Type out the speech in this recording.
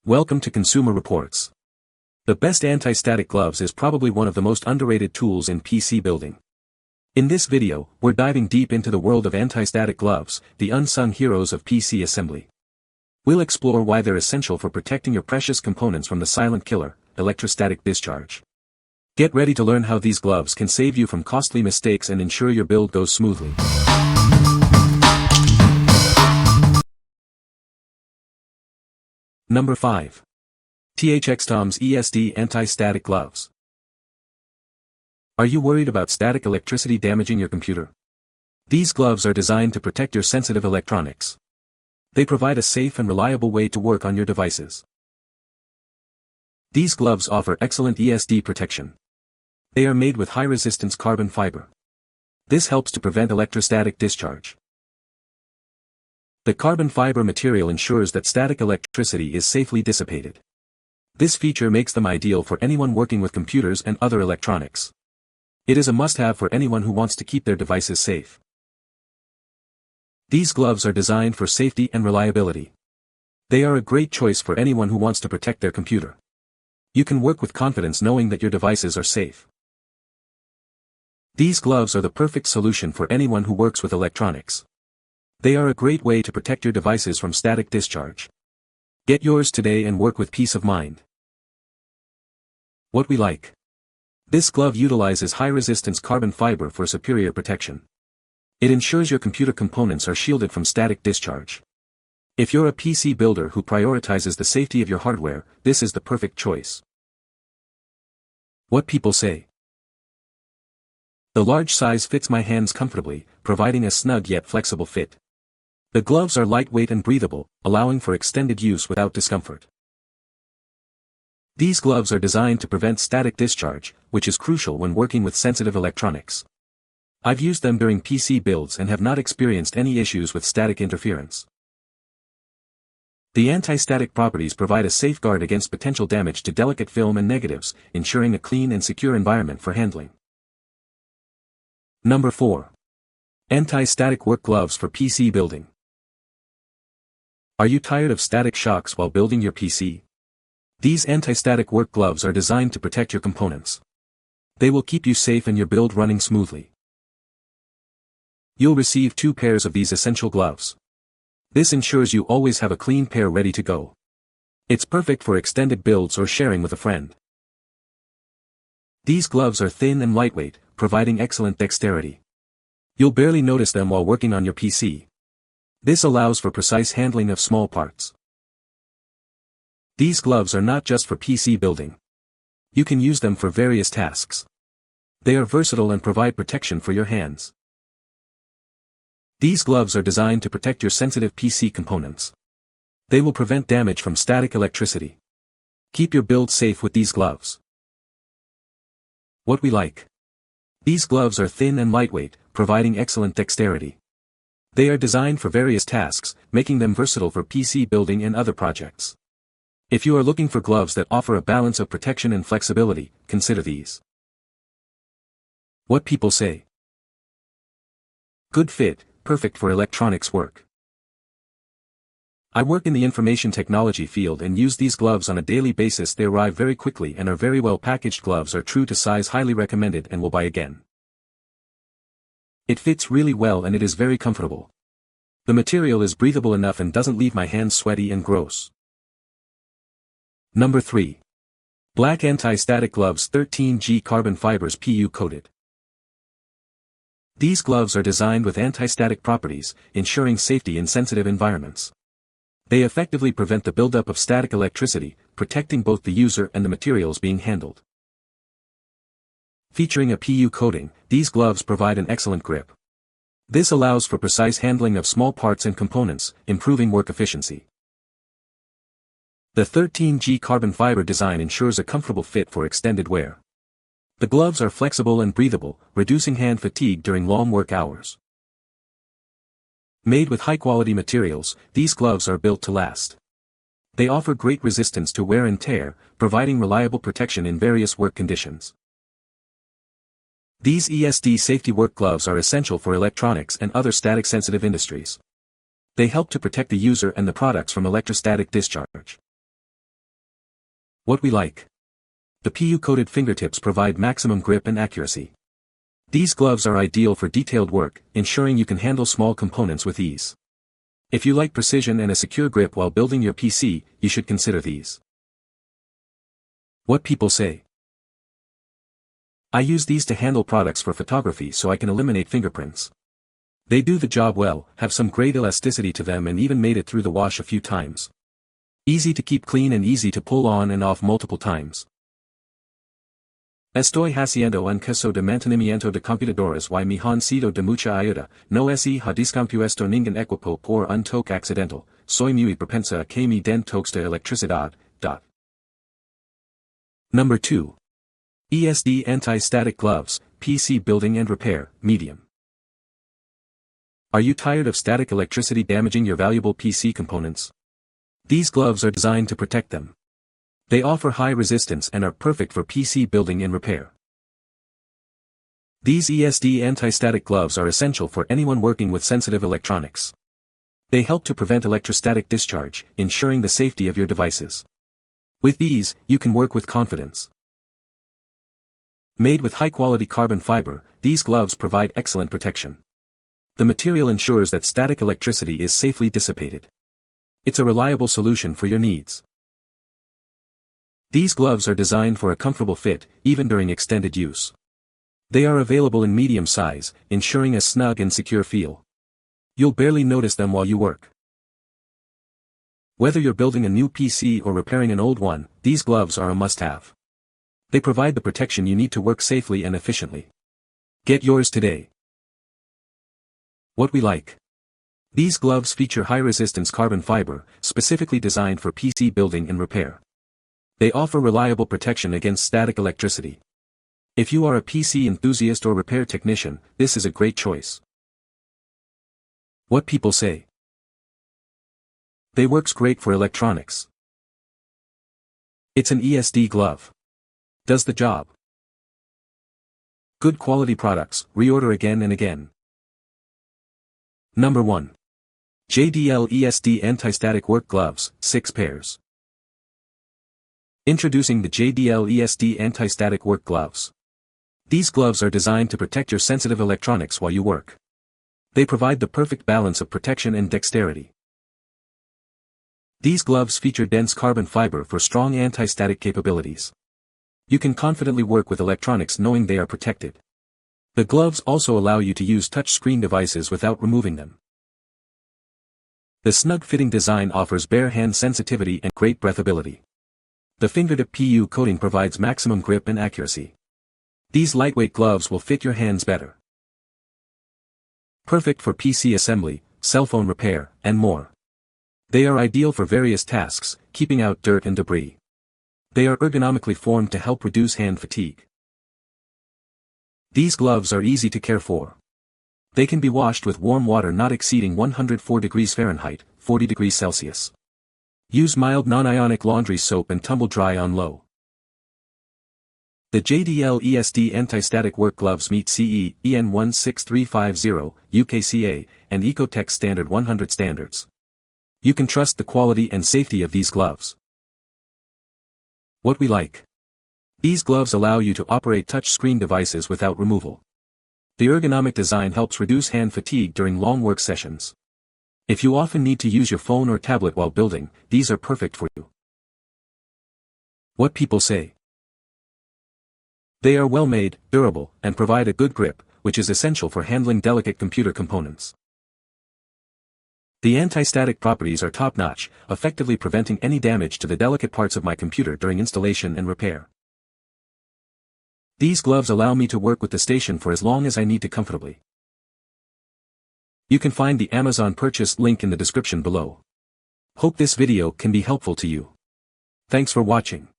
Welcome to Consumer Reports. The best anti-static gloves is probably one of the most underrated tools in PC building. In this video, we're diving deep into the world of anti-static gloves, the unsung heroes of PC assembly. We'll explore why they're essential for protecting your precious components from the silent killer, electrostatic discharge. Get ready to learn how these gloves can save you from costly mistakes and ensure your build goes smoothly. Number 5. ThxToms ESD Anti-Static Gloves. Are you worried about static electricity damaging your computer? These gloves are designed to protect your sensitive electronics. They provide a safe and reliable way to work on your devices. These gloves offer excellent ESD protection. They are made with high-resistance carbon fiber. This helps to prevent electrostatic discharge. The carbon fiber material ensures that static electricity is safely dissipated. This feature makes them ideal for anyone working with computers and other electronics. It is a must-have for anyone who wants to keep their devices safe. These gloves are designed for safety and reliability. They are a great choice for anyone who wants to protect their computer. You can work with confidence knowing that your devices are safe. These gloves are the perfect solution for anyone who works with electronics. They are a great way to protect your devices from static discharge. Get yours today and work with peace of mind. What we like. This glove utilizes high-resistance carbon fiber for superior protection. It ensures your computer components are shielded from static discharge. If you're a PC builder who prioritizes the safety of your hardware, this is the perfect choice. What people say. The large size fits my hands comfortably, providing a snug yet flexible fit. The gloves are lightweight and breathable, allowing for extended use without discomfort. These gloves are designed to prevent static discharge, which is crucial when working with sensitive electronics. I've used them during PC builds and have not experienced any issues with static interference. The anti-static properties provide a safeguard against potential damage to delicate film and negatives, ensuring a clean and secure environment for handling. Number 4. Anti-static work gloves for PC building. Are you tired of static shocks while building your PC? These anti-static work gloves are designed to protect your components. They will keep you safe and your build running smoothly. You'll receive 2 pairs of these essential gloves. This ensures you always have a clean pair ready to go. It's perfect for extended builds or sharing with a friend. These gloves are thin and lightweight, providing excellent dexterity. You'll barely notice them while working on your PC. This allows for precise handling of small parts. These gloves are not just for PC building. You can use them for various tasks. They are versatile and provide protection for your hands. These gloves are designed to protect your sensitive PC components. They will prevent damage from static electricity. Keep your build safe with these gloves. What we like. These gloves are thin and lightweight, providing excellent dexterity. They are designed for various tasks, making them versatile for PC building and other projects. If you are looking for gloves that offer a balance of protection and flexibility, consider these. What people say. Good fit, perfect for electronics work. I work in the information technology field and use these gloves on a daily basis. They arrive very quickly and are very well packaged. Gloves are true to size, highly recommended, and will buy again. It fits really well and it is very comfortable. The material is breathable enough and doesn't leave my hands sweaty and gross. Number 3. Black Anti-Static Gloves 13G Carbon Fibers PU Coated. These gloves are designed with anti-static properties, ensuring safety in sensitive environments. They effectively prevent the buildup of static electricity, protecting both the user and the materials being handled. Featuring a PU coating, these gloves provide an excellent grip. This allows for precise handling of small parts and components, improving work efficiency. The 13G carbon fiber design ensures a comfortable fit for extended wear. The gloves are flexible and breathable, reducing hand fatigue during long work hours. Made with high-quality materials, these gloves are built to last. They offer great resistance to wear and tear, providing reliable protection in various work conditions. These ESD safety work gloves are essential for electronics and other static-sensitive industries. They help to protect the user and the products from electrostatic discharge. What we like. The PU-coated fingertips provide maximum grip and accuracy. These gloves are ideal for detailed work, ensuring you can handle small components with ease. If you like precision and a secure grip while building your PC, you should consider these. What people say. I use these to handle products for photography so I can eliminate fingerprints. They do the job well, have some great elasticity to them and even made it through the wash a few times. Easy to keep clean and easy to pull on and off multiple times. Estoy haciendo un caso de mantenimiento de computadoras y me han sido de mucha ayuda, no es ha descompuesto ningún equipo por un toque accidental, soy muy propensa a que me den toques de electricidad. Number 2. ESD Anti-Static Gloves, PC Building and Repair, Medium. Are you tired of static electricity damaging your valuable PC components? These gloves are designed to protect them. They offer high resistance and are perfect for PC building and repair. These ESD anti-static gloves are essential for anyone working with sensitive electronics. They help to prevent electrostatic discharge, ensuring the safety of your devices. With these, you can work with confidence. Made with high-quality carbon fiber, these gloves provide excellent protection. The material ensures that static electricity is safely dissipated. It's a reliable solution for your needs. These gloves are designed for a comfortable fit, even during extended use. They are available in medium size, ensuring a snug and secure feel. You'll barely notice them while you work. Whether you're building a new PC or repairing an old one, these gloves are a must-have. They provide the protection you need to work safely and efficiently. Get yours today. What we like. These gloves feature high-resistance carbon fiber, specifically designed for PC building and repair. They offer reliable protection against static electricity. If you are a PC enthusiast or repair technician, this is a great choice. What people say. They works great for electronics. It's an ESD glove. Does the job. Good quality products, reorder again and again. Number 1. JDL ESD Anti-Static Work Gloves, 6 pairs. Introducing the JDL ESD Anti-Static Work Gloves. These gloves are designed to protect your sensitive electronics while you work. They provide the perfect balance of protection and dexterity. These gloves feature dense carbon fiber for strong anti-static capabilities. You can confidently work with electronics knowing they are protected. The gloves also allow you to use touch-screen devices without removing them. The snug-fitting design offers bare hand sensitivity and great breathability. The fingertip PU coating provides maximum grip and accuracy. These lightweight gloves will fit your hands better. Perfect for PC assembly, cell phone repair, and more. They are ideal for various tasks, keeping out dirt and debris. They are ergonomically formed to help reduce hand fatigue. These gloves are easy to care for. They can be washed with warm water not exceeding 104 degrees Fahrenheit, 40 degrees Celsius. Use mild non-ionic laundry soap and tumble dry on low. The JDL ESD Anti-Static Work Gloves meet CE, EN 16350, UKCA, and Ecotech Standard 100 standards. You can trust the quality and safety of these gloves. What we like. These gloves allow you to operate touch-screen devices without removal. The ergonomic design helps reduce hand fatigue during long work sessions. If you often need to use your phone or tablet while building, these are perfect for you. What people say. They are well made, durable, and provide a good grip, which is essential for handling delicate computer components. The anti-static properties are top-notch, effectively preventing any damage to the delicate parts of my computer during installation and repair. These gloves allow me to work with the station for as long as I need to comfortably. You can find the Amazon purchase link in the description below. Hope this video can be helpful to you. Thanks for watching.